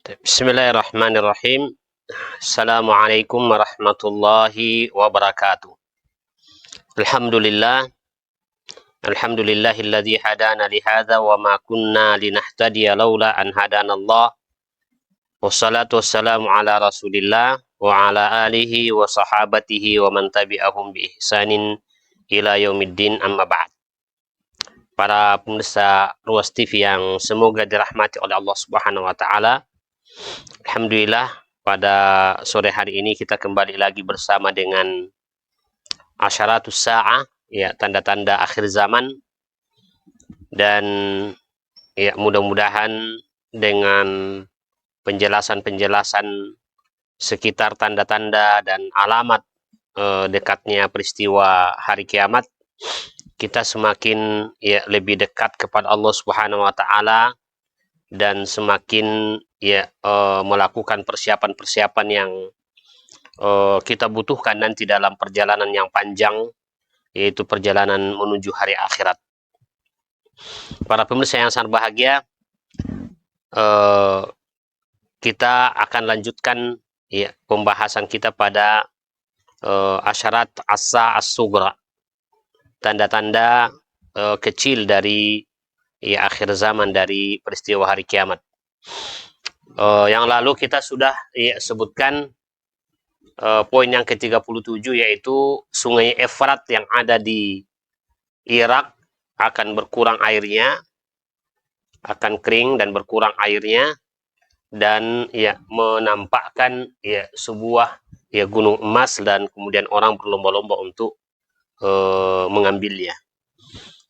Bismillahirrahmanirrahim. Assalamualaikum warahmatullahi wabarakatuh. Alhamdulillah. Alhamdulillahilladzi hadana li hadza wa ma kunna linahtadiya laula an hadanallah. Wassalatu wassalamu ala Rasulillah wa ala alihi wa sahabatihi wa man tabi'ahum bi ihsanin ila yaumiddin, amma ba'd. Para pemirsa Ruas TV yang semoga dirahmati oleh Allah Subhanahu wa taala. Alhamdulillah, pada sore hari ini kita kembali lagi bersama dengan asyaratus sa'ah, ya, tanda-tanda akhir zaman. Dan ya, mudah-mudahan dengan penjelasan-penjelasan sekitar tanda-tanda dan alamat dekatnya peristiwa hari kiamat, kita semakin ya lebih dekat kepada Allah Subhanahu wa taala dan semakin ya melakukan persiapan-persiapan yang kita butuhkan nanti dalam perjalanan yang panjang, yaitu perjalanan menuju hari akhirat. Para pemirsa yang sangat bahagia, kita akan lanjutkan ya pembahasan kita pada asyarat as-sa'ah as-sughra, tanda-tanda kecil dari ya akhir zaman, dari peristiwa hari kiamat. Yang lalu kita sudah ya sebutkan poin yang ke-37, yaitu sungai Efrat yang ada di Irak akan berkurang airnya, akan kering dan berkurang airnya, dan ya menampakkan ya sebuah ya gunung emas, dan kemudian orang berlomba-lomba untuk mengambilnya.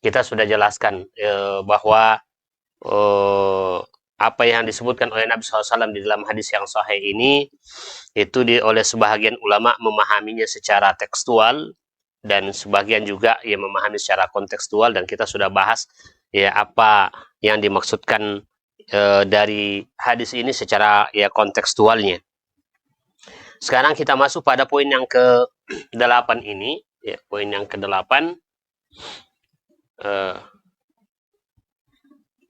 Kita sudah jelaskan bahwa apa yang disebutkan oleh Nabi SAW di dalam hadis yang sahih ini, itu oleh sebahagian ulama memahaminya secara tekstual, dan sebagian juga ya memahami secara kontekstual, dan kita sudah bahas ya apa yang dimaksudkan dari hadis ini secara ya kontekstualnya. Sekarang kita masuk pada poin yang ke-8 ini, ya, poin yang ke-8,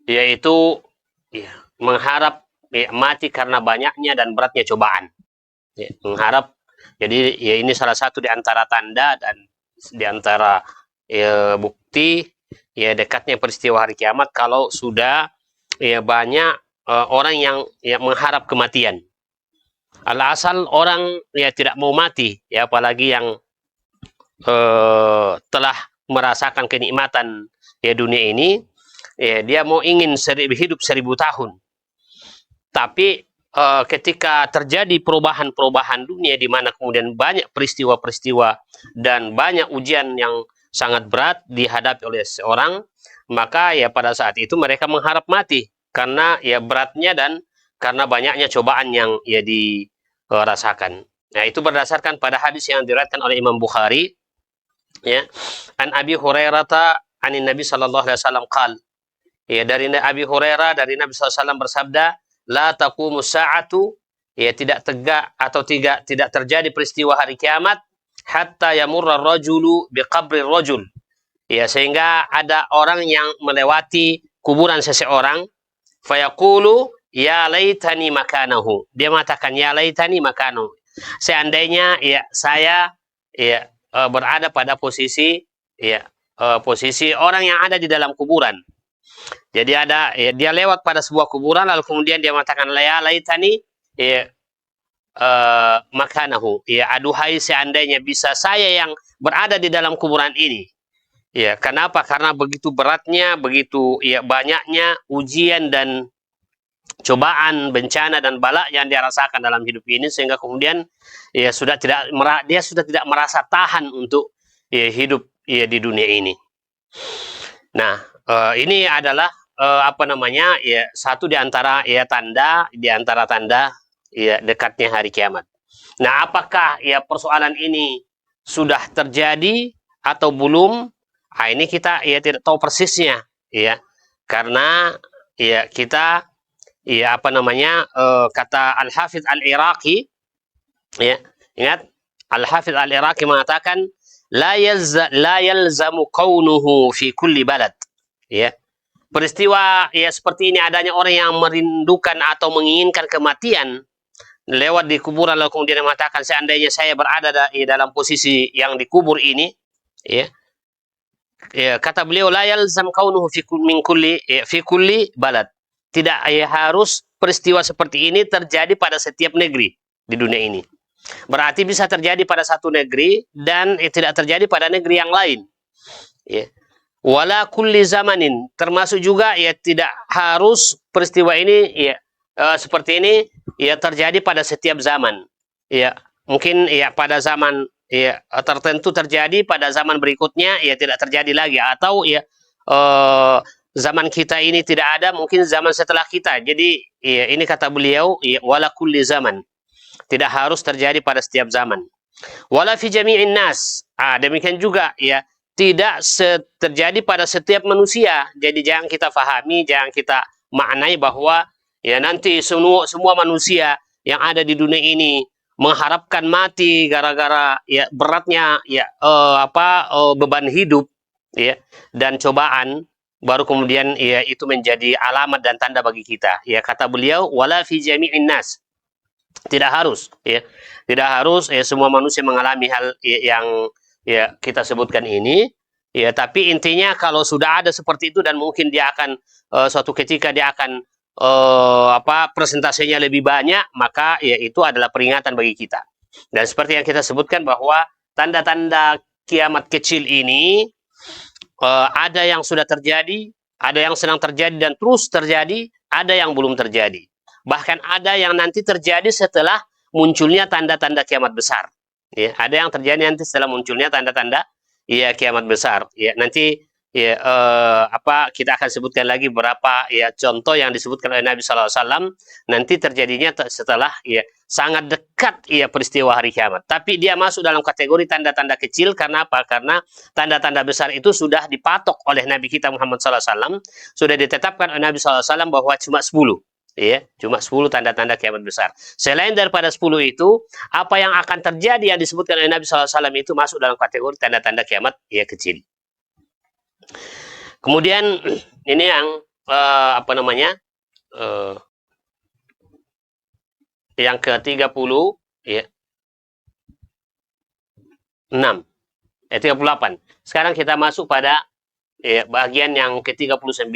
yaitu ya, mengharap ya, mati karena banyaknya dan beratnya cobaan. Ya, mengharap, jadi ya ini salah satu di antara tanda dan di antara ya, bukti ya dekatnya peristiwa hari kiamat, kalau sudah ya banyak orang yang ya mengharap kematian. Al-asal orang ya tidak mau mati, ya apalagi yang telah merasakan kenikmatan ya dunia ini, ya dia mau ingin hidup 1000 tahun. Tapi ketika terjadi perubahan-perubahan dunia, di mana kemudian banyak peristiwa-peristiwa dan banyak ujian yang sangat berat dihadapi oleh seorang, maka ya pada saat itu mereka mengharap mati karena ya beratnya dan karena banyaknya cobaan yang ya dirasakan. Nah, itu berdasarkan pada hadis yang diriwayatkan oleh Imam Bukhari, ya, an Abi Hurairah anin Nabi sallallahu alaihi wasallam qal, ya, dari Abi Hurairah, dari Nabi SAW bersabda, la taqumus sa'atu, ya tidak tegak atau tidak terjadi peristiwa hari kiamat, hatta yamurra rajulu biqabri rajul, ya, sehingga ada orang yang melewati kuburan seseorang, fayaqulu ya laitani makanahu, dia mengatakan ya laitani makanahu, seandainya ya saya ya berada pada posisi ya posisi orang yang ada di dalam kuburan. Jadi ada ya, dia lewat pada sebuah kuburan, lalu kemudian dia mengatakan ya laitani ya makanahu, ya aduhai seandainya bisa saya yang berada di dalam kuburan ini. Ya, kenapa? Karena begitu beratnya, begitu ya banyaknya ujian dan cobaan, bencana dan bala yang dia rasakan dalam hidup ini, sehingga kemudian ya dia sudah tidak merasa tahan untuk ya hidup ya di dunia ini. Nah, ini adalah apa namanya ya satu di antara ya tanda ya dekatnya hari kiamat. Nah, apakah ya persoalan ini sudah terjadi atau belum? Nah, ini kita ya tidak tahu persisnya, ya, karena ya kita ya apa namanya kata Al-Hafidz Al-Iraqi, ya, ingat Al-Hafidz Al-Iraqi mengatakan la yalzamu kaunuhu fi kulli balad, ya, peristiwa ya seperti ini, adanya orang yang merindukan atau menginginkan kematian lewat di kuburan, lalu kemudian mengatakan seandainya saya berada dalam posisi yang dikubur ini, ya, kata beliau la yalzam kaunuhu fi kulli balad. Tidak harus peristiwa seperti ini terjadi pada setiap negeri di dunia ini. Berarti bisa terjadi pada satu negeri dan tidak terjadi pada negeri yang lain. Ya. Wala kulli zamanin, termasuk juga ya tidak harus peristiwa ini ya seperti ini ya terjadi pada setiap zaman. Ya, mungkin ya pada zaman ya tertentu terjadi, pada zaman berikutnya ya tidak terjadi lagi, atau ya zaman kita ini tidak ada, mungkin zaman setelah kita. Jadi ya ini kata beliau ya wala kulli zaman. Tidak harus terjadi pada setiap zaman. Wala fi jami'in nas. Demikian juga ya tidak terjadi pada setiap manusia. Jadi jangan kita fahami, jangan kita maknai bahwa ya nanti semua manusia yang ada di dunia ini mengharapkan mati gara-gara ya beratnya ya beban hidup ya dan cobaan, baru kemudian ya itu menjadi alamat dan tanda bagi kita. Ya kata beliau wala fi jami'in nas. Tidak harus ya. Tidak harus ya semua manusia mengalami hal yang ya kita sebutkan ini ya, tapi intinya kalau sudah ada seperti itu dan mungkin dia akan suatu ketika dia akan presentasinya lebih banyak, maka ya itu adalah peringatan bagi kita. Dan seperti yang kita sebutkan bahwa tanda-tanda kiamat kecil ini ada yang sudah terjadi, ada yang sedang terjadi dan terus terjadi, ada yang belum terjadi. Bahkan ada yang nanti terjadi setelah munculnya tanda-tanda kiamat besar. Ya, ada yang terjadi nanti setelah munculnya tanda-tanda ya kiamat besar. Ya, nanti ya kita akan sebutkan lagi beberapa ya contoh yang disebutkan oleh Nabi SAW nanti terjadinya setelah ya sangat dekat ya peristiwa hari kiamat. Tapi dia masuk dalam kategori tanda-tanda kecil. Karena apa? Karena tanda-tanda besar itu sudah dipatok oleh Nabi kita Muhammad SAW, sudah ditetapkan oleh Nabi SAW bahwa cuma 10. Ya, cuma 10 tanda-tanda kiamat besar. Selain daripada 10 itu, apa yang akan terjadi yang disebutkan oleh Nabi SAW itu masuk dalam kategori tanda-tanda kiamat ya kecil. Kemudian ini yang yang ke-30 ya. 6. 38. Sekarang kita masuk pada ya, bagian yang ke-39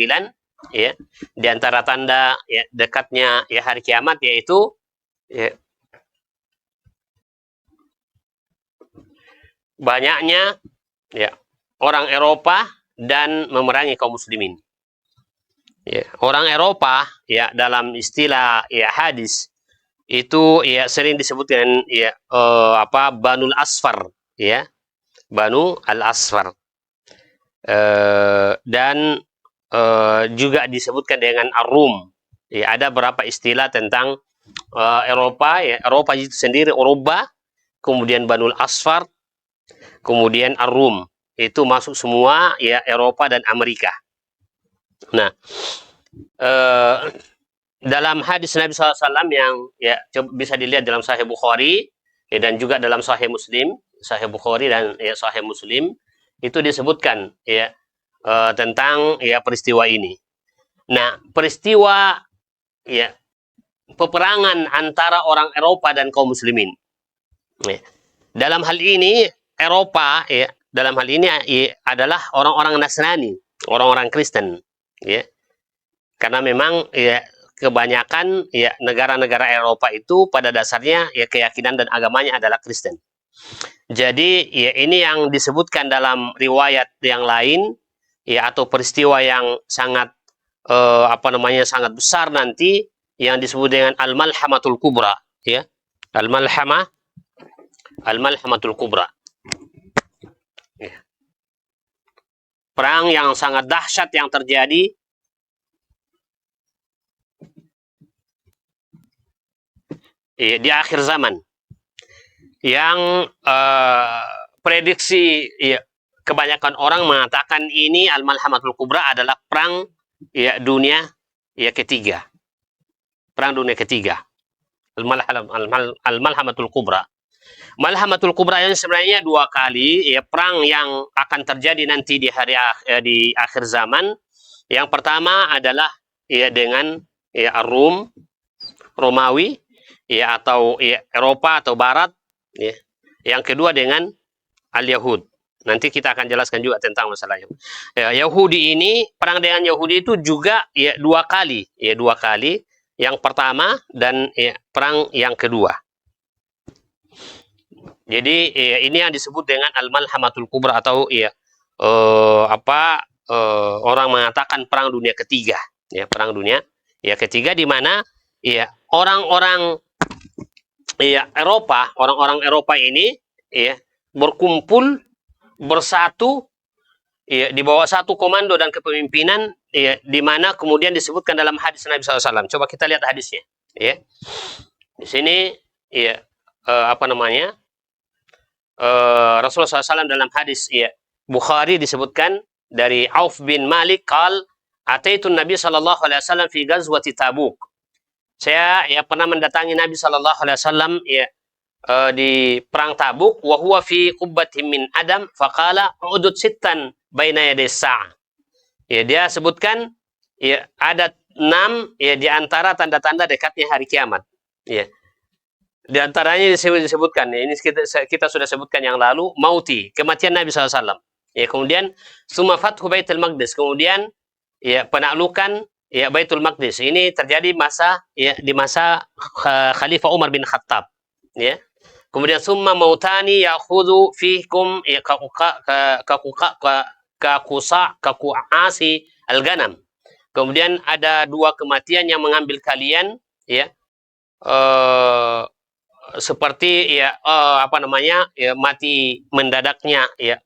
ya, di antara tanda ya dekatnya ya hari kiamat, yaitu ya, banyaknya ya orang Eropa dan memerangi kaum muslimin. Ya, orang Eropa ya dalam istilah ya hadis itu ya sering disebut dengan ya Banul Asfar ya, Banu al-Asfar. Dan juga disebutkan dengan Ar-Rum. Ya, ada beberapa istilah tentang Eropa ya, Eropa itu sendiri Eropa, kemudian Banul Asfar, kemudian Ar-Rum. Itu masuk semua ya Eropa dan Amerika. Nah, dalam hadis Nabi SAW yang ya bisa dilihat dalam Sahih Bukhari ya, dan juga dalam Sahih Muslim, Sahih Bukhari dan ya Sahih Muslim itu disebutkan ya tentang ya peristiwa ini. Nah, peristiwa ya peperangan antara orang Eropa dan kaum muslimin. Ya. Dalam hal ini Eropa ya dalam hal ini ya, adalah orang-orang Nasrani, orang-orang Kristen ya. Karena memang ya kebanyakan ya negara-negara Eropa itu pada dasarnya ya keyakinan dan agamanya adalah Kristen. Jadi ya ini yang disebutkan dalam riwayat yang lain ya, atau peristiwa yang sangat sangat besar nanti yang disebut dengan Al-Malhamatul Kubra ya. Al-Malhamatul Kubra. Ya. Perang yang sangat dahsyat yang terjadi ya, di akhir zaman, yang prediksi ya, kebanyakan orang mengatakan ini Al-Malhamatul Kubra adalah perang ya dunia ya ketiga. Perang dunia ketiga. Al-Malhamatul Kubra. Malhamatul Kubra ini sebenarnya 2 kali ya perang yang akan terjadi nanti di akhir zaman Yang pertama adalah ya dengan ya Rum, Romawi, ya atau ya Eropa atau Barat, ya. Yang kedua dengan Al-Yahud. Nanti kita akan jelaskan juga tentang masalah Yahudi. Ya, Yahudi ini, perang dengan Yahudi itu juga ya dua kali. Ya, dua kali. Yang pertama dan ya, perang yang kedua. Jadi ya, ini yang disebut dengan Al-Malhamatul Kubra atau ya orang mengatakan perang dunia ketiga. Ya, perang dunia ya ketiga di mana ya orang-orang ya Eropa, orang-orang Eropa ini ya berkumpul bersatu ya, di bawah satu komando dan kepemimpinan ya, di mana kemudian disebutkan dalam hadis Nabi SAW. Coba kita lihat hadisnya. Ya. Di sini ya, Rasulullah SAW dalam hadis ya, Bukhari disebutkan dari Auf bin Malik qal ataitun Nabi sallallahu alaihi wasallam fi ghazwati Tabuk. Saya ya pernah mendatangi Nabi sallallahu alaihi wasallam ya di perang Tabuk wa huwa fi qubbatin min adam faqala udud sittan baina yaday sa'ah. Ya dia sebutkan ya ada 6 ya di antara tanda-tanda dekatnya hari kiamat. Ya. Di antaranya disebutkan ya, ini kita sudah sebutkan yang lalu mauti, kematian Nabi SAW. Ya kemudian summa fathu Baitul Maqdis, kemudian ya penaklukan ya Baitul Maqdis. Ini terjadi di masa Khalifah Umar bin Khattab. Ya. Kemudian summa mautani ya'khudhu fikum ya kaku'asi al-ganam. Kemudian ada 2 kematian yang mengambil kalian ya seperti ya ya mati mendadaknya ya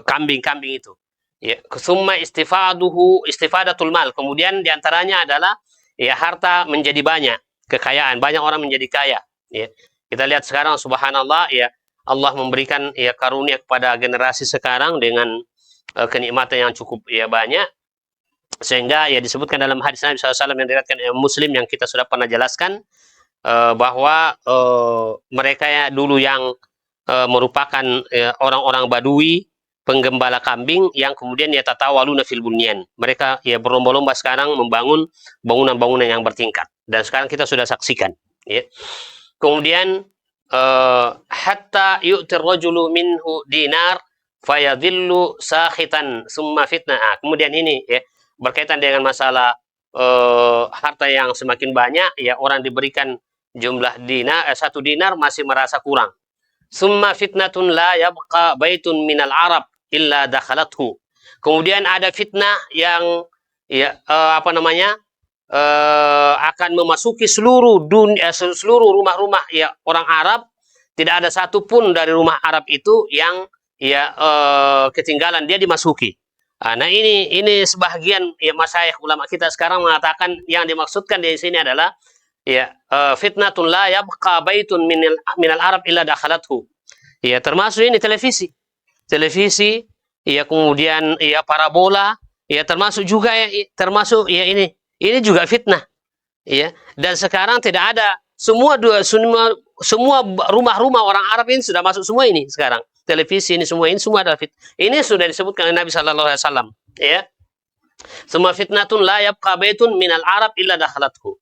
kambing-kambing itu. Ya, summa istifadatul mal. Kemudian diantaranya adalah ya harta menjadi banyak, kekayaan, banyak orang menjadi kaya. Ya. Kita lihat sekarang subhanallah ya Allah memberikan ya karunia kepada generasi sekarang dengan kenikmatan yang cukup ya banyak, sehingga ya disebutkan dalam hadis Nabi SAW yang diriwayatkan Muslim yang kita sudah pernah jelaskan bahwa mereka ya dulu yang merupakan orang-orang Badui, penggembala kambing yang kemudian ya tatawaluna fil bunyan. Mereka ya berlomba-lomba sekarang membangun bangunan-bangunan yang bertingkat. Dan sekarang kita sudah saksikan. Ya. Kemudian hatta yu'tir rajulu minhu dinar fayadhillu sakhitan summa fitnah. Kemudian ini ya berkaitan dengan masalah harta yang semakin banyak, ya orang diberikan jumlah dinar, 1 dinar masih merasa kurang. Summa fitnatun la yabqa baitun minal Arab illa dakhalathu. Kemudian ada fitnah yang ya akan memasuki seluruh dunia, seluruh rumah-rumah ya orang Arab. Tidak ada satupun dari rumah Arab itu yang ya ketinggalan, dia dimasuki. Nah ini sebahagian ya masyayikh ulama kita sekarang mengatakan yang dimaksudkan di sini adalah ya fitnatun la yabqa baitun minal Arab illa dakhalathu. Ya termasuk ini televisi ya kemudian ya parabola ya termasuk juga ya ini juga fitnah ya. Dan sekarang tidak ada semua rumah-rumah orang Arab ini sudah masuk semua ini sekarang. Televisi ini semua adalah fitnah. Ini sudah disebutkan oleh Nabi sallallahu alaihi wasallam ya. Summa fitnatun la yabqa baitun minal Arab illa dakhalathu.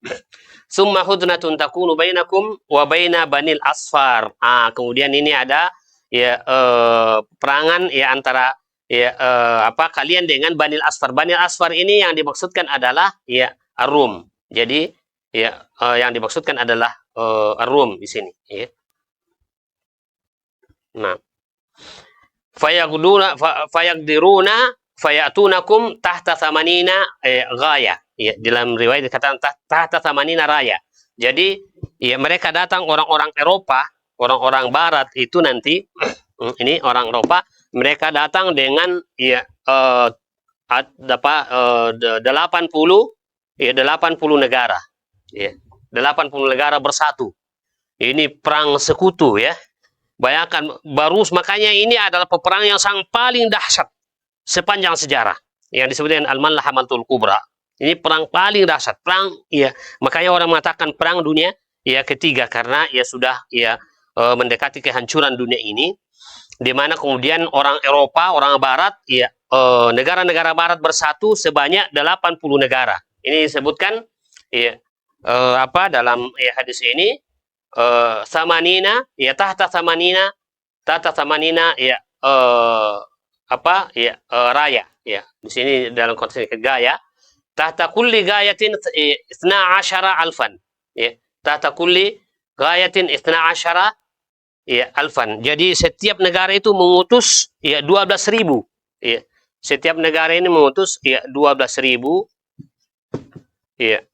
Summa hudnatun takunu bainakum wa baina Banil Asfar. Kemudian ini ada ya perangan ya antara ya kalian dengan Banil Asfar. Banil Asfar ini yang dimaksudkan adalah ya Ar-Rum. Jadi ya yang dimaksudkan adalah Ar-Rum di sini ya. Nah, fayaqdiruna fayatunakum tahta thamanina ghaya. Ya, dalam riwayat dikatakan tahta thamanina raya. Jadi ya mereka datang orang-orang Eropa, orang-orang Barat itu nanti ini orang Eropa, mereka datang dengan ya 80 negara. Ya, 80 negara bersatu. Ini perang sekutu ya. Bayangkan makanya ini adalah peperangan yang paling dahsyat sepanjang sejarah yang disebut dengan Al-Malhamatul Kubra. Ini perang paling dahsyat, perang ya. Makanya orang mengatakan perang dunia ya ketiga karena ya sudah ya mendekati kehancuran dunia ini, di mana kemudian orang Eropa, orang Barat ya negara-negara barat bersatu sebanyak 80 negara. Ini disebutkan ya, dalam hadis ini samanina ya tahta samanina ya raya ya. Di sini dalam konteks gaya tahta kulli gayatin isna asyara alfan ya. Tahta kulli gayatin isna asyara ya alfan. Jadi setiap negara itu mengutus ya 12.000 ya. Setiap negara ini mengutus ya 12.000 ya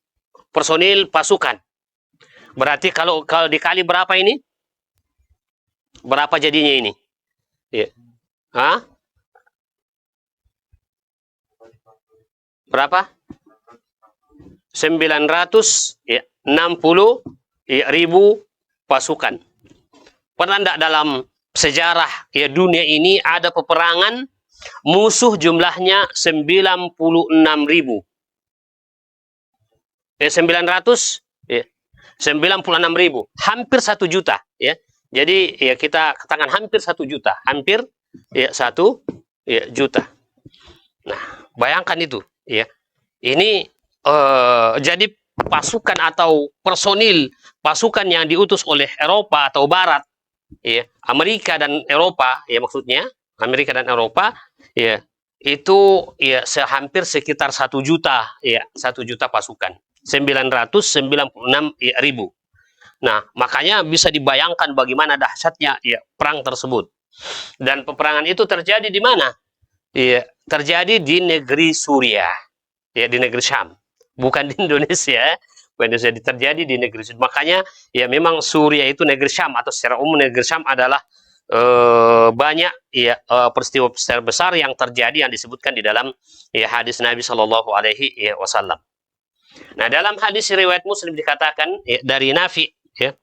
personil pasukan. Berarti kalau dikali berapa ini? Berapa jadinya ini? Ya. Hah? Berapa? 960 ribu pasukan. Pernah enggak dalam sejarah ya dunia ini ada peperangan musuh jumlahnya 96.000? 900 ya. 96.000, hampir 1 juta ya. Jadi ya kita katakan hampir 1 juta, hampir ya 1 ya, juta. Nah, bayangkan itu ya. Ini jadi pasukan atau personil pasukan yang diutus oleh Eropa atau Barat ya, Amerika dan Eropa ya, maksudnya Amerika dan Eropa ya, itu ya hampir sekitar 1 juta ya, 1 juta pasukan. 996.000. Nah, makanya bisa dibayangkan bagaimana dahsyatnya ya perang tersebut. Dan peperangan itu terjadi di mana? Ya, terjadi di negeri Suriah. Ya, di negeri Syam. Bukan di Indonesia. Indonesia terjadi di negeri Syam. Makanya ya memang Suriah itu negeri Syam, atau secara umum negeri Syam adalah banyak ya peristiwa-peristiwa besar yang terjadi yang disebutkan di dalam ya hadis Nabi Shallallahu alaihi wasallam. Nah, dalam hadis riwayat Muslim dikatakan ya, dari Nafi ya.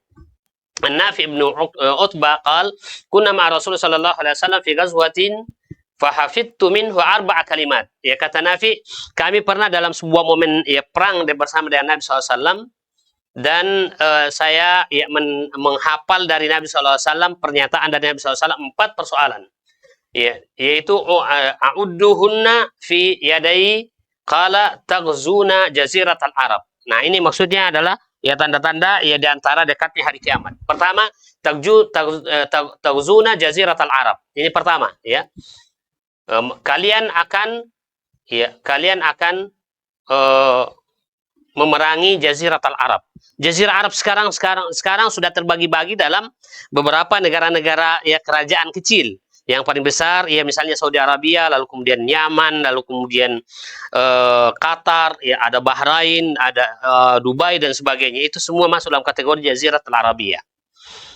Nafi bin Utbah qal kunna ma Rasulullah sallallahu alaihi wasallam fi ghazwatin fa hafidtu minhu 4 kalimat. Ya, kata Nafi, kami pernah dalam sebuah momen ya perang bersama dengan Nabi sallallahu alaihi wasallam, dan saya ya menghafal dari Nabi sallallahu alaihi wasallam pernyataan dari Nabi sallallahu alaihi wasallam 4 persoalan. Ya, yaitu a'udduhunna fi yadai qala taghzuna jaziratal Arab. Nah, ini maksudnya adalah ya tanda-tanda ya di antara dekatnya hari kiamat. Pertama, taghzuna jaziratal Arab. Ini pertama ya. Kalian akan memerangi jaziratal Arab. Jazirah Arab sekarang sudah terbagi-bagi dalam beberapa negara-negara ya kerajaan kecil. Yang paling besar ya misalnya Saudi Arabia, lalu kemudian Yaman, lalu kemudian Qatar, ya ada Bahrain, ada Dubai dan sebagainya. Itu semua masuk dalam kategori Jaziratul Arabia.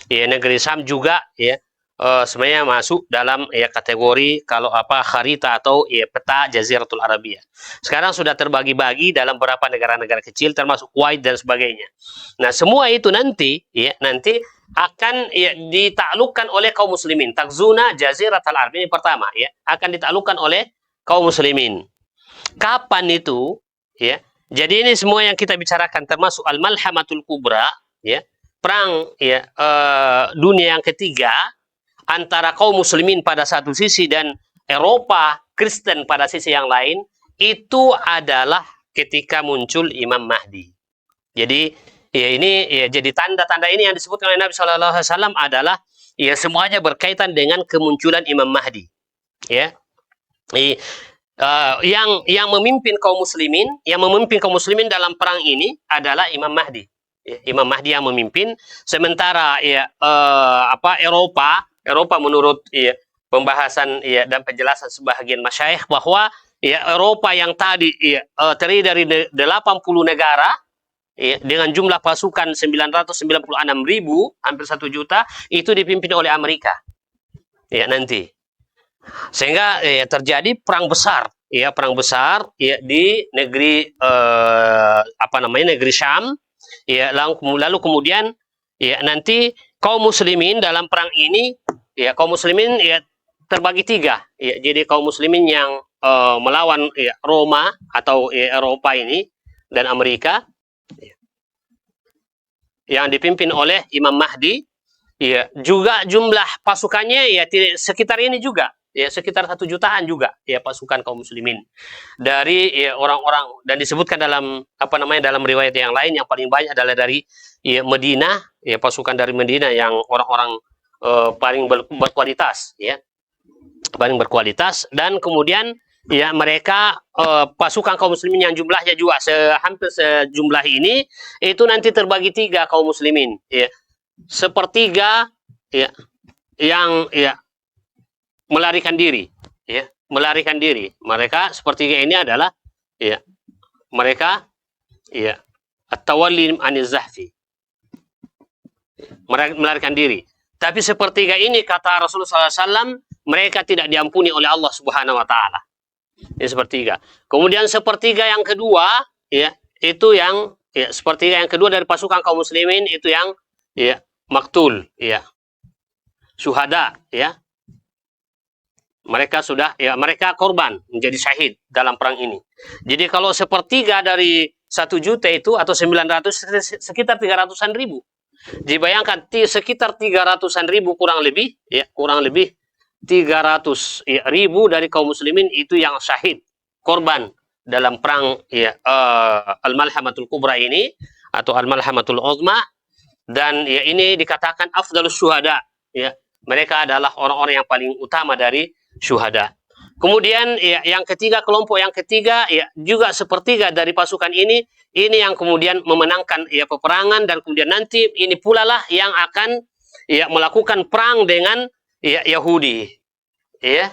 Ya, negeri Syam juga ya sebenarnya masuk dalam ya kategori kalau kharita atau ya peta Jaziratul Arabia. Sekarang sudah terbagi-bagi dalam beberapa negara-negara kecil termasuk Kuwait dan sebagainya. Nah, semua itu nanti akan ya, ditaklukkan oleh kaum muslimin. Takzuna Jaziratul Arab, ini pertama ya, akan ditaklukkan oleh kaum muslimin. Kapan itu ya? Jadi ini semua yang kita bicarakan termasuk al-malhamatul kubra ya, perang ya dunia yang ketiga antara kaum muslimin pada satu sisi dan Eropa Kristen pada sisi yang lain, itu adalah ketika muncul Imam Mahdi. Jadi ya ini ya jadi tanda-tanda ini yang disebutkan oleh Nabi Shallallahu Alaihi Wasallam adalah ya semuanya berkaitan dengan kemunculan Imam Mahdi. Ya, yang memimpin kaum muslimin, dalam perang ini adalah Imam Mahdi. Ya, Imam Mahdi yang memimpin. Sementara ya Eropa menurut ya pembahasan ya dan penjelasan sebagian masyayikh bahwa ya Eropa yang tadi ya terdiri dari 80 negara. Ya, dengan jumlah pasukan 996.000, hampir 1 juta, itu dipimpin oleh Amerika. Ya, nanti. Sehingga ya, terjadi perang besar ya di negeri negeri Syam. Ya, lalu kemudian ya nanti kaum muslimin dalam perang ini ya terbagi 3. Ya, jadi kaum muslimin yang melawan ya, Roma atau ya, Eropa ini dan Amerika yang dipimpin oleh Imam Mahdi, ya juga jumlah pasukannya ya sekitar ini juga ya sekitar 1 jutaan juga ya pasukan kaum muslimin dari ya, orang-orang, dan disebutkan dalam apa namanya dalam riwayat yang lain yang paling banyak adalah dari ya, Madinah, ya pasukan dari Madinah yang orang-orang paling berkualitas ya, paling berkualitas. Dan kemudian ya mereka pasukan kaum muslimin yang jumlahnya juga hampir sejumlah ini, itu nanti terbagi 3 kaum muslimin ya, sepertiga ya yang ya melarikan diri ya, melarikan diri. Mereka sepertiga ini adalah ya mereka ya at-tawalli aniz zahfi, melarikan diri. Tapi sepertiga ini kata Rasulullah SAW, mereka tidak diampuni oleh Allah Subhanahu wa taala. Ini sepertiga. Kemudian sepertiga yang kedua ya, itu yang ya, sepertiga yang kedua dari pasukan kaum muslimin itu yang ya maktul ya, syuhada ya. Mereka sudah ya, mereka korban menjadi syahid dalam perang ini. Jadi kalau sepertiga dari 1 juta itu atau 900 sekitar 300-an ribu. Dibayangkan sekitar 300-an ribu kurang lebih ya, kurang lebih 300 ya, ribu dari kaum muslimin itu yang syahid, korban dalam perang ya, Al-Malhamatul Kubra ini atau Al-Malhamatul Uzma. Dan ya ini dikatakan afdalus syuhada ya, mereka adalah orang-orang yang paling utama dari syuhada. Kemudian ya, yang ketiga, kelompok yang ketiga ya juga sepertiga dari pasukan ini yang kemudian memenangkan ya peperangan, dan kemudian nanti ini pula lah yang akan ya melakukan perang dengan ya Yahudi ya.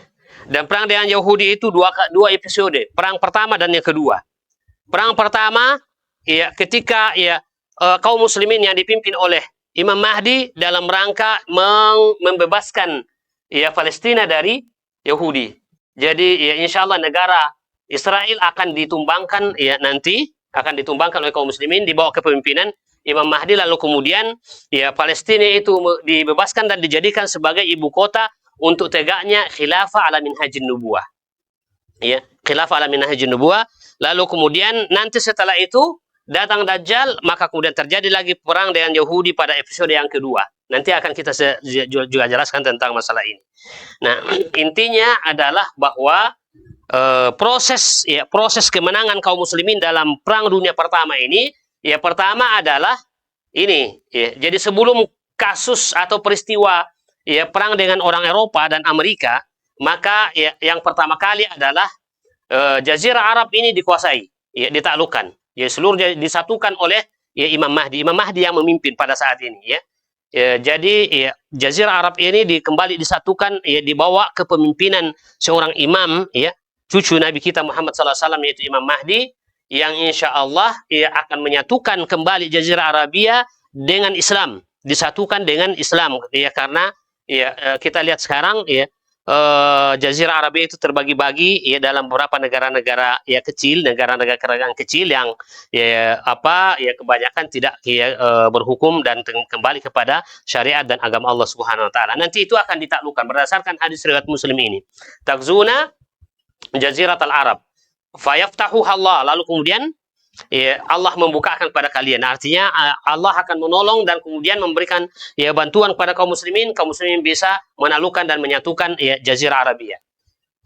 Dan perang dengan Yahudi itu dua episode, perang pertama dan yang kedua. Perang pertama ya ketika ya kaum muslimin yang dipimpin oleh Imam Mahdi dalam rangka membebaskan ya Palestina dari Yahudi. Jadi ya insya Allah negara Israel akan ditumbangkan ya, nanti akan ditumbangkan oleh kaum muslimin di bawah kepemimpinan Imam Mahdi. Lalu kemudian ya Palestina itu dibebaskan dan dijadikan sebagai ibu kota untuk tegaknya khilafah ala minhajin nubuwah. Ya, khilafah ala minhajin nubuwah. Lalu kemudian nanti setelah itu datang Dajjal, maka kemudian terjadi lagi perang dengan Yahudi pada episode yang kedua. Nanti akan kita juga jelaskan tentang masalah ini. Nah, intinya adalah bahwa proses kemenangan kaum muslimin dalam perang dunia pertama ini, ya pertama adalah ini. Ya, jadi sebelum kasus atau peristiwa ya perang dengan orang Eropa dan Amerika, maka ya, yang pertama kali adalah Jazirah Arab ini dikuasai, ya ditaklukkan. Ya seluruhnya disatukan oleh ya Imam Mahdi. Imam Mahdi yang memimpin pada saat ini ya. Jadi ya, Jazirah Arab ini kembali disatukan ya, dibawa kepemimpinan seorang imam ya, cucu Nabi kita Muhammad SAW, yaitu Imam Mahdi, yang insya Allah ya, akan menyatukan kembali Jazirah Arabia dengan Islam, disatukan dengan Islam ya, karena ya kita lihat sekarang ya Jazirah Arabia itu terbagi-bagi ya dalam beberapa negara-negara ya kecil, negara-negara kerajaan kecil yang ya kebanyakan tidak ya, berhukum dan kembali kepada syariat dan agama Allah Subhanahu wa taala. Nanti itu akan ditaklukkan berdasarkan hadis riwayat Muslim ini. Takzuna Jaziratul Arab fayaftahu Allah, lalu kemudian ya, Allah membukakan pada kalian. Artinya Allah akan menolong dan kemudian memberikan ya bantuan kepada kaum muslimin bisa menaklukkan dan menyatukan ya Jazirah Arabia.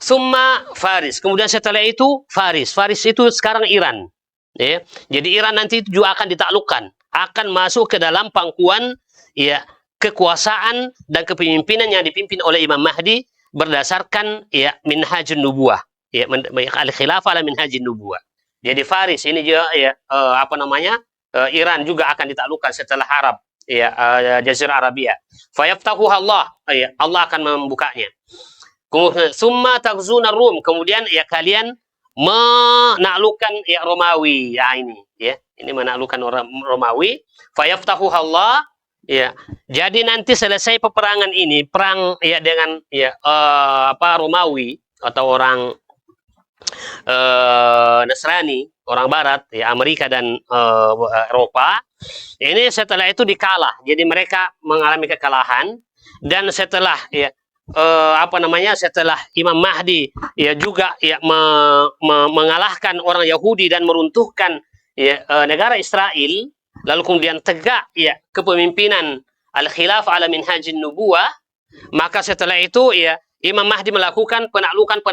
Summa Faris, kemudian setelah itu Faris itu sekarang Iran ya. Jadi Iran nanti itu juga akan ditaklukkan, akan masuk ke dalam pangkuan ya kekuasaan dan kepemimpinan yang dipimpin oleh Imam Mahdi berdasarkan ya minhajun nubuwah ya, al-khilafah ala minhajun nubuwah. Jadi Faris ini juga ya Iran juga akan ditaklukkan setelah Arab ya, Jazirah Arabia. Fayaftahu Allah, ya, Allah akan membukanya. Kemudian summa taghzuna Rum, kemudian ya kalian menaklukkan ya Romawi. Ya ini ya, ini menaklukkan orang Romawi. Fayaftahu Allah, ya. Jadi nanti selesai peperangan ini, perang ya dengan ya Romawi atau orang Nasrani, orang Barat, ya Amerika dan Eropa. Ini setelah itu dikalah, jadi mereka mengalami kekalahan. Dan setelah ya setelah Imam Mahdi ya juga ya mengalahkan orang Yahudi dan meruntuhkan ya negara Israel, lalu kemudian tegak ya kepemimpinan al-khilafah ala minhajin nubuwah, maka setelah itu ya Imam Mahdi melakukan penaklukan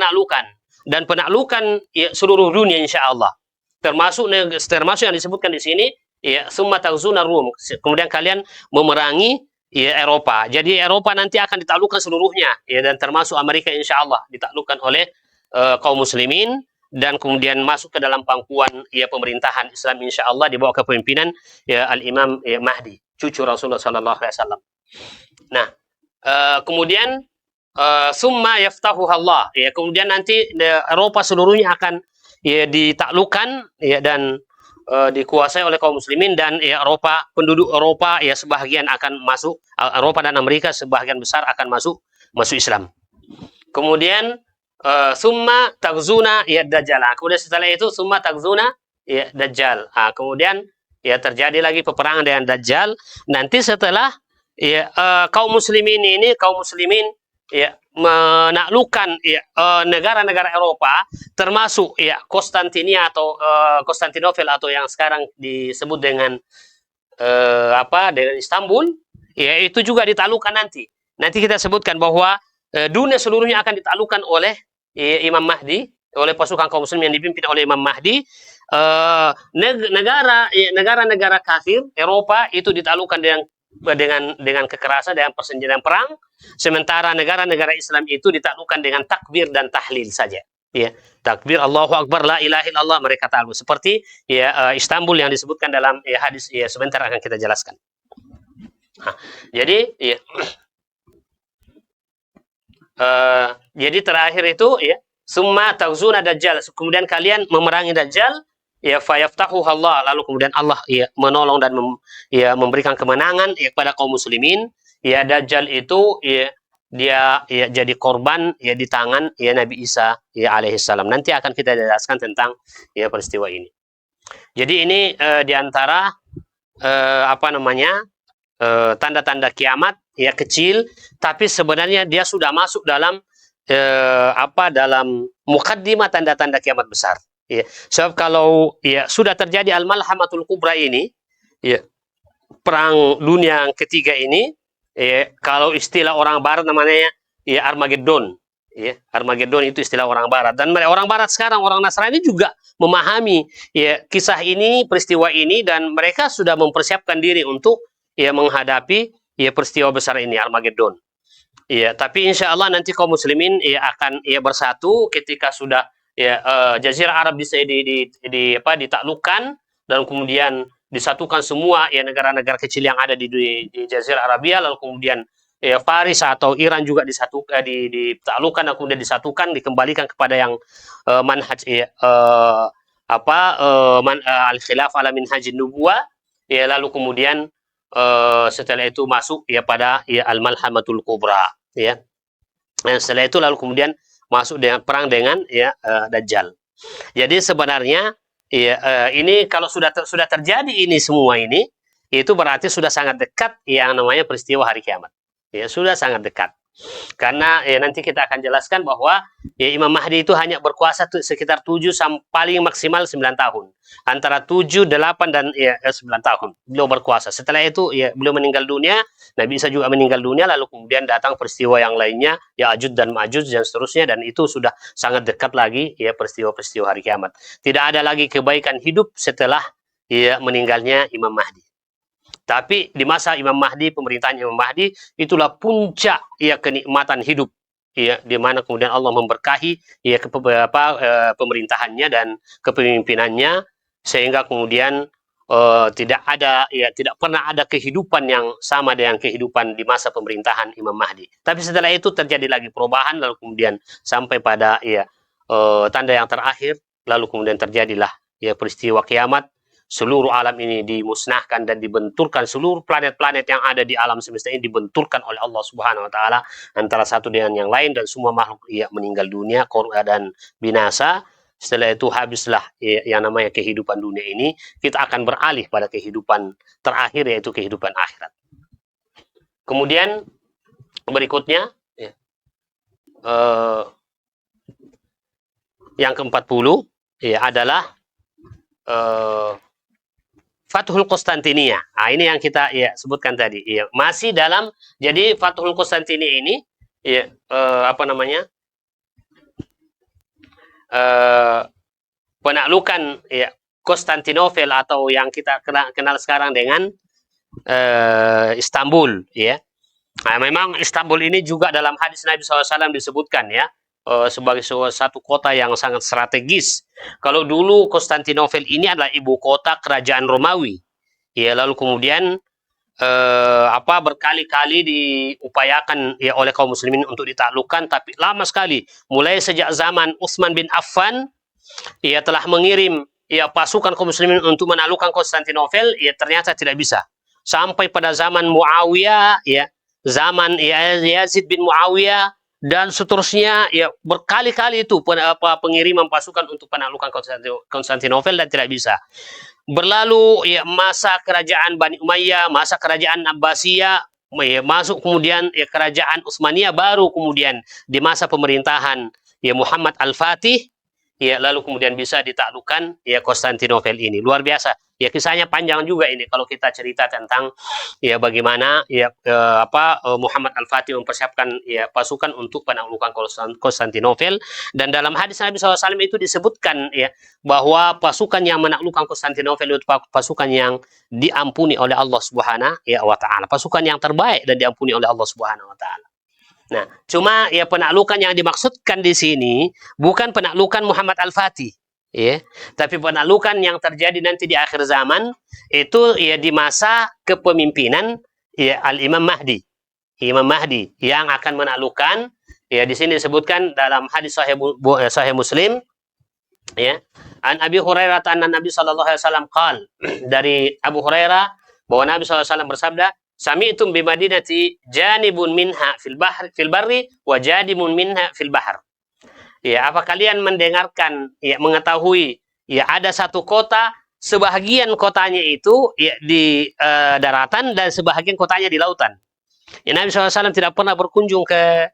dan penaklukan ya, seluruh dunia insya Allah. Termasuk yang disebutkan di sini ya summa taghzuna Rum. Kemudian kalian memerangi ya Eropa. Jadi Eropa nanti akan ditaklukkan seluruhnya ya dan termasuk Amerika insya Allah ditaklukkan oleh kaum muslimin dan kemudian masuk ke dalam pangkuan ya pemerintahan Islam insya Allah di bawah kepemimpinan ya Al-Imam ya, Mahdi, cucu Rasulullah sallallahu alaihi wasallam. Nah, kemudian summa yaftahu Allah ya kemudian nanti Eropa seluruhnya akan ya ditaklukkan ya dan dikuasai oleh kaum muslimin dan ya penduduk Eropa ya sebahagian akan masuk Eropa dan Amerika sebahagian besar akan masuk Islam. Kemudian summa taghzuna ya Dajjal. Kemudian setelah itu summa taghzuna ya Dajjal. Kemudian ya terjadi lagi peperangan dengan Dajjal. Nanti setelah ya kaum muslimin ya menaklukkan ya, negara-negara Eropa termasuk ya Konstantinia atau Konstantinopel atau yang sekarang disebut dengan dengan Istanbul ya itu juga ditaklukkan nanti. Nanti kita sebutkan bahwa dunia seluruhnya akan ditaklukkan oleh Imam Mahdi, oleh pasukan kaum muslim yang dipimpin oleh Imam Mahdi. Negara-negara kafir Eropa itu ditaklukkan dengan kekerasan, dengan persenjataan perang, sementara negara-negara Islam itu ditaklukkan dengan takbir dan tahlil saja. Ya, takbir Allahu Akbar la ilaha illallah mereka takluk seperti ya Istanbul yang disebutkan dalam ya, hadis ya sebentar akan kita jelaskan. Jadi ya jadi terakhir itu ya summa taghzuna Dajjal, kemudian kalian memerangi Dajjal ya fayaftahu Allah, lalu kemudian Allah ya menolong dan memberikan kemenangan ya kepada kaum muslimin. Ya Dajjal itu ya dia ya jadi korban ya di tangan ya Nabi Isa ya alaihissalam. Nanti akan kita jelaskan tentang ya peristiwa ini. Jadi ini di antara tanda-tanda kiamat ya kecil, tapi sebenarnya dia sudah masuk dalam dalam mukaddimah tanda-tanda kiamat besar. Ya, sebab kalau ya sudah terjadi al-malhamatul kubra ini, ya perang dunia yang ketiga ini, ya kalau istilah orang barat namanya ya Armageddon. Ya, Armageddon itu istilah orang barat dan orang barat sekarang orang Nasrani juga memahami ya kisah ini, peristiwa ini dan mereka sudah mempersiapkan diri untuk ya menghadapi ya peristiwa besar ini Armageddon. Ya, tapi insya Allah nanti kaum muslimin ya akan ya bersatu ketika sudah ya Jazirah Arab bisa ditaklukkan dan kemudian disatukan semua ya negara-negara kecil yang ada di Jazirah Arabia, lalu kemudian ya Faris atau Iran juga disatukan ditaklukkan dan kemudian disatukan dikembalikan kepada yang manhaj ya al-khilaf ala minhajin nubuwah ya lalu kemudian setelah itu masuk ya pada ya al-malhamatul kubra ya. Dan setelah itu lalu kemudian masuk dengan perang dengan ya Dajjal. Jadi sebenarnya ya ini kalau sudah terjadi ini semua ini itu berarti sudah sangat dekat yang namanya peristiwa hari kiamat. Ya sudah sangat dekat. Karena ya nanti kita akan jelaskan bahwa ya Imam Mahdi itu hanya berkuasa sekitar 7 sampai paling maksimal 9 tahun. Antara 7, 8 dan ya 9 tahun beliau berkuasa. Setelah itu ya beliau meninggal dunia, Nabi Isa juga meninggal dunia, lalu kemudian datang peristiwa yang lainnya, ya Ajuj dan Majuj dan seterusnya, dan itu sudah sangat dekat lagi ya peristiwa-peristiwa hari kiamat. Tidak ada lagi kebaikan hidup setelah ya meninggalnya Imam Mahdi. Tapi di masa Imam Mahdi, pemerintahan Imam Mahdi, itulah puncak ya kenikmatan hidup, ya di mana kemudian Allah memberkahi ya pemerintahannya dan kepemimpinannya sehingga kemudian tidak pernah ada kehidupan yang sama dengan kehidupan di masa pemerintahan Imam Mahdi. Tapi setelah itu terjadi lagi perubahan, lalu kemudian sampai pada ya tanda yang terakhir, lalu kemudian terjadilah ya peristiwa kiamat. Seluruh alam ini dimusnahkan dan dibenturkan, seluruh planet-planet yang ada di alam semesta ini dibenturkan oleh Allah Subhanahu wa taala antara satu dengan yang lain, dan semua makhluk ya meninggal dunia dan binasa. Setelah itu habislah ya, yang namanya kehidupan dunia ini, kita akan beralih pada kehidupan terakhir, yaitu kehidupan akhirat. Kemudian berikutnya ya, yang ke-40 ya adalah Fathul Konstantinia. Ini yang kita ya sebutkan tadi. Ya, masih dalam, jadi Fathul Konstantinia ini ya apa namanya eh, penaklukan ya Konstantinopel atau yang kita kenal sekarang dengan Istanbul, ya. Nah, memang Istanbul ini juga dalam hadis Nabi SAW disebutkan, ya, sebagai satu kota yang sangat strategis. Kalau dulu Konstantinopel ini adalah ibu kota kerajaan Romawi, ya, lalu kemudian berkali-kali diupayakan ya oleh kaum muslimin untuk ditaklukkan, tapi lama sekali. Mulai sejak zaman Utsman bin Affan, ia telah mengirim ya pasukan kaum muslimin untuk menaklukkan Konstantinopel, ya ternyata tidak bisa. Sampai pada zaman Muawiyah, ya, zaman ya Yazid bin Muawiyah dan seterusnya, ya berkali-kali itu pengiriman pasukan untuk penaklukan Konstantinopel dan tidak bisa. Berlalu ya masa kerajaan Bani Umayyah, masa kerajaan Abbasiyah, ya, masuk kemudian ya kerajaan Utsmaniyah, baru kemudian di masa pemerintahan ya Muhammad Al-Fatih, ya lalu kemudian bisa ditaklukkan ya Konstantinopel ini. Luar biasa. Ya kisahnya panjang juga ini kalau kita cerita tentang ya bagaimana ya Muhammad Al-Fatih mempersiapkan ya pasukan untuk penaklukan Konstantinopel. Dan dalam hadis Nabi SAW itu disebutkan ya bahwa pasukan yang menaklukkan Konstantinopel itu pasukan yang diampuni oleh Allah Subhanahu wa taala, pasukan yang terbaik dan diampuni oleh Allah Subhanahu wa taala. Nah, cuma ya penaklukan yang dimaksudkan di sini bukan penaklukan Muhammad Al-Fatih, ya, tapi penaklukan yang terjadi nanti di akhir zaman itu ya di masa kepemimpinan ya Al-Imam Mahdi. Imam Mahdi yang akan menaklukkan, ya di sini disebutkan dalam hadis Sahih Muslim, ya, an Abi Hurairah anna Nabi sallallahu alaihi wasallam qal, dari Abu Hurairah bahwa Nabi sallallahu alaihi wasallam bersabda, sami'tum bi Madinati janibun minha fil barri wa jadimun minha fil bahr. Ya, apa kalian mendengarkan, ya mengetahui ya ada satu kota, sebahagian kotanya itu ya di daratan dan sebahagian kotanya di lautan. Ya, Nabi SAW tidak pernah berkunjung ke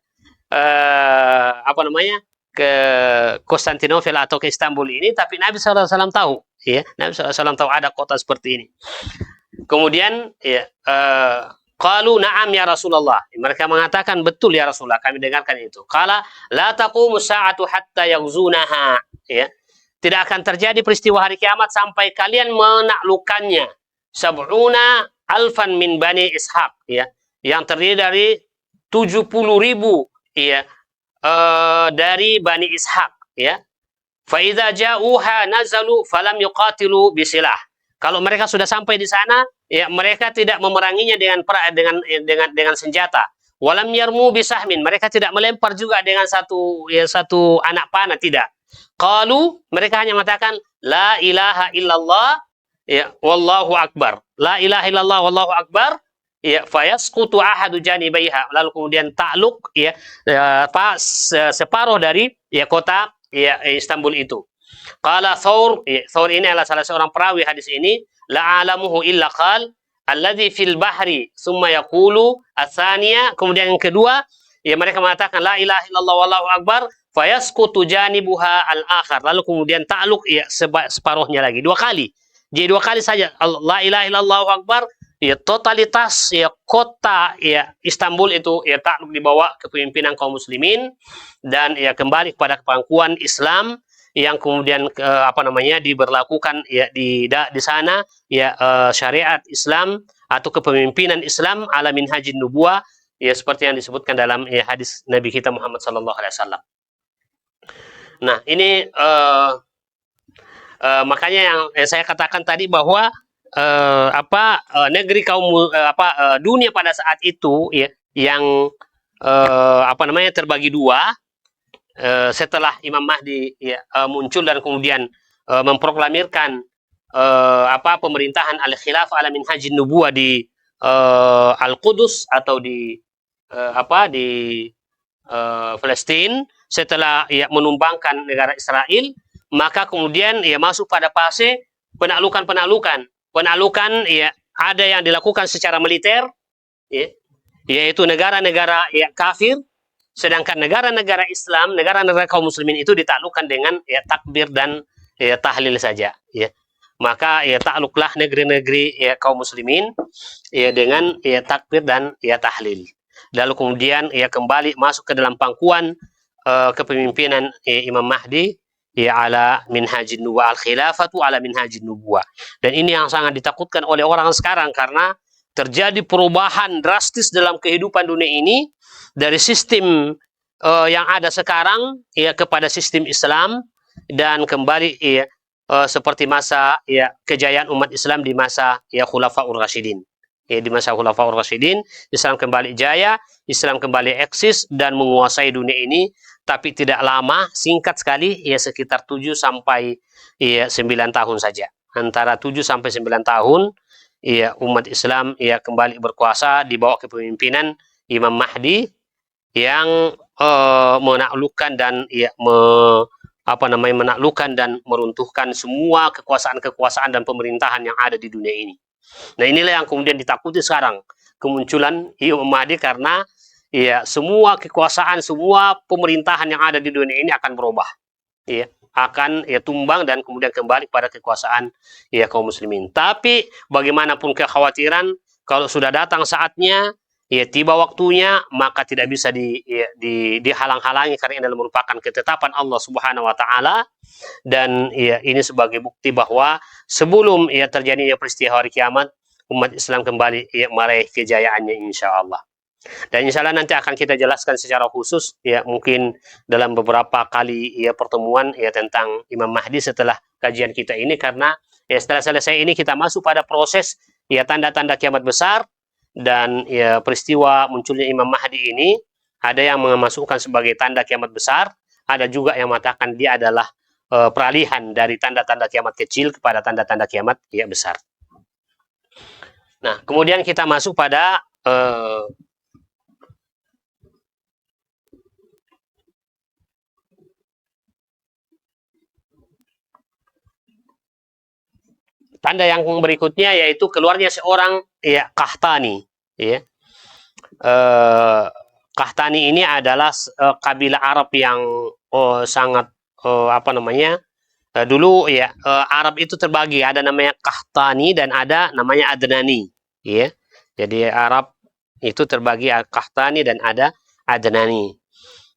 ke Konstantinopel atau ke Istanbul ini, tapi Nabi SAW tahu, ya, Nabi SAW tahu ada kota seperti ini. Kemudian ya qalu na'am ya Rasulullah. Mereka mengatakan betul ya Rasulullah, kami dengarkan itu. Qala la taqumu sa'atu hatta yaghzunaha. Ya. Tidak akan terjadi peristiwa hari kiamat sampai kalian menaklukkannya. Sab'una alfan min Bani Ishaq, ya. Yang terdiri dari 70.000 ya dari Bani Ishaq, ya. Fa idza ja'uha nazalu falam yuqatilu bisilah. Kalau mereka sudah sampai di sana, ya mereka tidak memeranginya dengan senjata. Walam yarmu bisahmin, mereka tidak melempar juga dengan satu anak panah, tidak. Qalu, mereka hanya mengatakan la ilaha illallah, ya wallahu akbar. La ilaha illallah wallahu akbar, ya fayasqutu ahadu janibaiha. Lalu kemudian takluk ya separuh dari ya kota ya Istanbul itu. Qala Thawr, Thawr ini adalah salah seorang perawi hadis ini, la alamuhu illa qal alladhi fil bahri summa yaqulu atsaniya. Kemudian yang kedua, ya mereka mengatakan la ilaha illallah wallahu akbar fayasqutu janibuha al-akhar. Lalu kemudian takluk ya separuhnya lagi, dua kali. Jadi dua kali saja la ilaha illallah wallahu akbar, ya totalitas ya kota ya Istanbul itu ya takluk di bawah kepemimpinan kaum muslimin dan ya kembali kepada kepangkuan Islam yang kemudian diberlakukan ya di sana ya syariat Islam atau kepemimpinan Islam ala minhajin nubuwah, ya seperti yang disebutkan dalam ya hadis Nabi kita Muhammad sallallahu alaihi wasallam. Nah, ini makanya yang saya katakan tadi bahwa negeri kaum dunia pada saat itu ya yang terbagi dua setelah Imam Mahdi ya muncul dan kemudian memproklamirkan pemerintahan al-khilafah ala minhajin nubuwah di Al-Qudus atau di Palestina, setelah ya menumbangkan negara Israel, maka kemudian ya masuk pada fase penaklukan ya ada yang dilakukan secara militer, ya, yaitu negara-negara ya kafir. Sedangkan negara-negara Islam, negara-negara kaum muslimin itu ditaklukkan dengan ya takbir dan ya tahlil saja, ya. Maka ya takluklah negeri-negeri ya kaum muslimin ya dengan ya takbir dan ya tahlil. lalu kemudian ya kembali masuk ke dalam pangkuan kepemimpinan Imam Mahdi ya ala minhajin nubuwah, al khilafatu ala minhajin nubuwah. Dan ini yang sangat ditakutkan oleh orang sekarang karena terjadi perubahan drastis dalam kehidupan dunia ini dari sistem yang ada sekarang ya kepada sistem Islam, dan kembali ya seperti masa ya kejayaan umat Islam di masa ya Khulafaur Rasyidin. Ya, di masa Khulafaur Rasyidin, Islam kembali jaya, Islam kembali eksis dan menguasai dunia ini, tapi tidak lama, singkat sekali, ya sekitar 7 sampai ya 9 tahun saja. Antara 7 sampai 9 tahun, ya umat Islam ya kembali berkuasa di bawah kepemimpinan Imam Mahdi yang menaklukkan dan ya menaklukkan dan meruntuhkan semua kekuasaan-kekuasaan dan pemerintahan yang ada di dunia ini. Nah, inilah yang kemudian ditakuti sekarang, kemunculan Imam Mahdi, karena ya semua kekuasaan, semua pemerintahan yang ada di dunia ini akan berubah. Ya, akan ya tumbang dan kemudian kembali pada kekuasaan ya kaum muslimin. Tapi bagaimanapun kekhawatiran, kalau sudah datang saatnya, ya tiba waktunya, maka tidak bisa dihalang-halangi, karena ini adalah merupakan ketetapan Allah Subhanahu wa taala. Dan ya ini sebagai bukti bahwa sebelum ya terjadinya peristiwa hari kiamat, umat Islam kembali ya meraih kejayaannya insya Allah. Dan insya Allah nanti akan kita jelaskan secara khusus ya mungkin dalam beberapa kali ya pertemuan ya tentang Imam Mahdi setelah kajian kita ini, karena ya setelah selesai ini kita masuk pada proses ya tanda-tanda kiamat besar. Dan ya peristiwa munculnya Imam Mahdi ini ada yang memasukkan sebagai tanda kiamat besar, ada juga yang mengatakan dia adalah peralihan dari tanda-tanda kiamat kecil kepada tanda-tanda kiamat ya besar. Nah, kemudian kita masuk pada tanda yang berikutnya, yaitu keluarnya seorang ya Qahtani. Ya. Qahtani ini adalah kabilah Arab yang sangat dulu ya Arab itu terbagi, ada namanya Qahtani dan ada namanya Adnani. Ya. Jadi Arab itu terbagi Qahtani dan ada Adnani.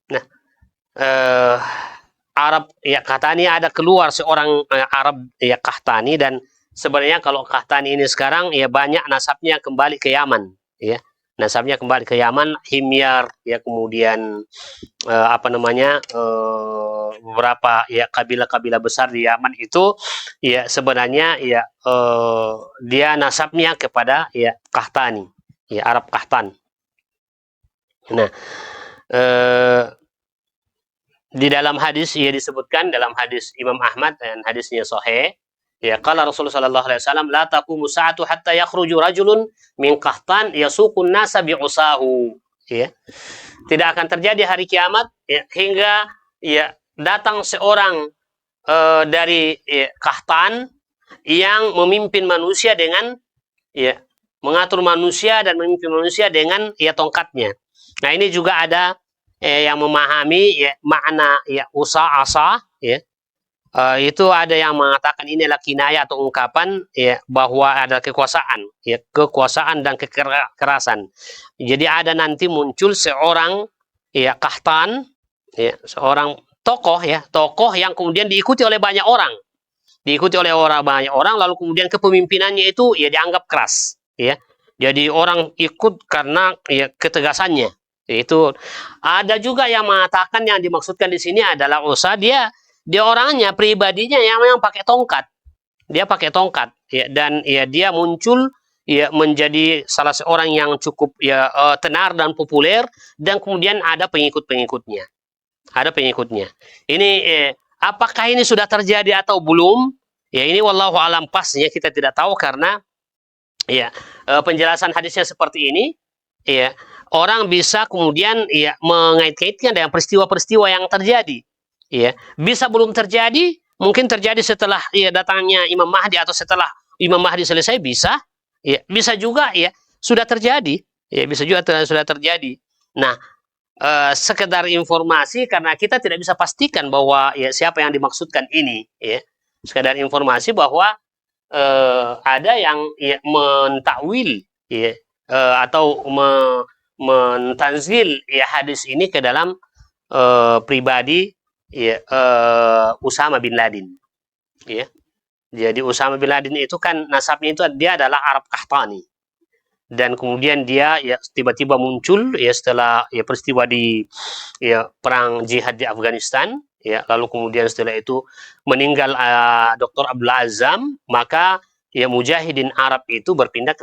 Nah, Arab ya Qahtani, ada keluar seorang Arab ya Qahtani, dan sebenarnya kalau Qahtani ini sekarang ya banyak nasabnya kembali ke Yaman, ya nasabnya kembali ke Yaman, Himyar ya, kemudian beberapa ya kabilah-kabilah besar di Yaman itu ya sebenarnya ya dia nasabnya kepada ya Qahtani, ya Arab Qahtan. Nah, di dalam hadis ia disebutkan, dalam hadis Imam Ahmad dan hadisnya sahih, ya qala Rasulullah sallallahu alaihi wasallam, la taqumu sa'atu hatta yakhruju rajulun min Qahtan yasuqun nasa bi'usahu. Ya. Tidak akan terjadi hari kiamat ya, hingga ya datang seorang dari Qahtan yang memimpin manusia dengan ya mengatur manusia dan memimpin manusia dengan ya tongkatnya. Nah, ini juga ada yang memahami ya makna ya asa ya. Itu ada yang mengatakan ini adalah kinayah atau ungkapan ya bahwa ada kekuasaan ya, kekuasaan dan kekerasan. Jadi ada nanti muncul seorang ya Qahtan ya, seorang tokoh ya, tokoh yang kemudian diikuti oleh banyak orang. Diikuti oleh banyak orang, lalu kemudian kepemimpinannya itu ya dianggap keras ya. Jadi orang ikut karena ya ketegasannya. Itu ada juga yang mengatakan yang dimaksudkan di sini adalah Usa, dia orangnya pribadinya yang memang pakai tongkat. Dia pakai tongkat ya, dan ya dia muncul ya menjadi salah seorang yang cukup ya tenar dan populer, dan kemudian ada pengikut-pengikutnya. Ada pengikutnya. Ini apakah ini sudah terjadi atau belum? Ya ini wallahu alam, pasnya kita tidak tahu, karena ya penjelasan hadisnya seperti ini. Ya, orang bisa kemudian ya mengait-kaitkan dengan peristiwa-peristiwa yang terjadi. Ya, bisa belum terjadi, mungkin terjadi setelah ya datangnya Imam Mahdi atau setelah Imam Mahdi selesai, bisa. Ya, bisa juga ya sudah terjadi. Ya, bisa juga sudah terjadi. Nah, sekedar informasi, karena kita tidak bisa pastikan bahwa ya siapa yang dimaksudkan ini. Ya, sekedar informasi bahwa ada yang ya mentakwil ya, atau mentanzil ya hadis ini ke dalam pribadi ya Usama bin Laden ya. Jadi Usama bin Laden itu kan nasabnya itu dia adalah Arab Qahtani, dan kemudian dia ya tiba-tiba muncul ya setelah ya peristiwa di ya perang jihad di Afghanistan ya, lalu kemudian setelah itu meninggal Dr. Abdul Azam, maka ya mujahidin Arab itu berpindah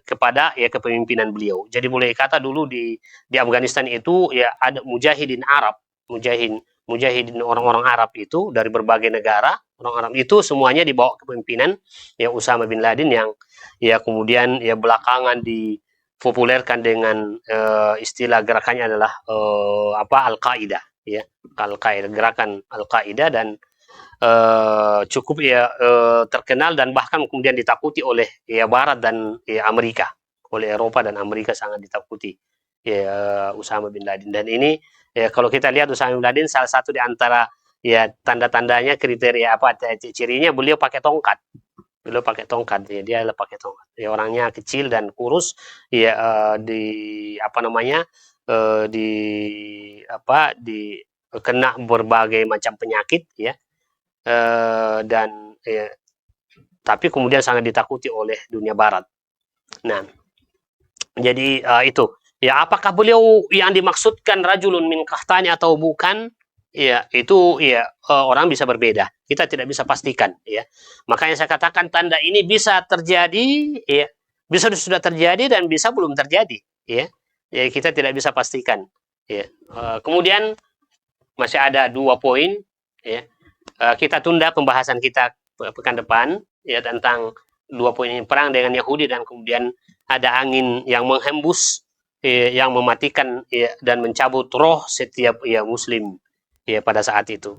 kepada ya kepemimpinan beliau. Jadi mulai kata dulu di Afghanistan itu ya ada mujahidin Arab, mujahidin orang-orang Arab itu dari berbagai negara, orang Arab itu semuanya di bawah kepemimpinan ya Usama bin Laden, yang ya kemudian ya belakangan dipopulerkan dengan istilah gerakannya adalah Al-Qaeda ya, Al-Qaeda, gerakan Al-Qaeda, dan cukup ya terkenal dan bahkan kemudian ditakuti oleh ya Barat dan ya Amerika, oleh Eropa dan Amerika sangat ditakuti ya Usama bin Laden. Dan ini ya kalau kita lihat Usama bin Laden salah satu di antara ya tanda-tandanya, kriteria apa cirinya, beliau pakai tongkat. Beliau pakai tongkat ya, dia pakai tongkat. Ya, orangnya kecil dan kurus ya, di apa namanya di kena berbagai macam penyakit ya. Dan ya, tapi kemudian sangat ditakuti oleh dunia Barat. Nah, jadi itu ya, apakah beliau yang dimaksudkan rajulun min qahtani atau bukan? Ya, itu ya orang bisa berbeda. Kita tidak bisa pastikan ya. Makanya saya katakan tanda ini bisa terjadi ya, bisa sudah terjadi dan bisa belum terjadi ya. Ya kita tidak bisa pastikan ya. Kemudian masih ada 2 poin ya. Kita tunda pembahasan kita pekan depan ya tentang 2 poin ini, perang dengan Yahudi dan kemudian ada angin yang menghembus yang mematikan ya, dan mencabut roh setiap ya muslim ya pada saat itu.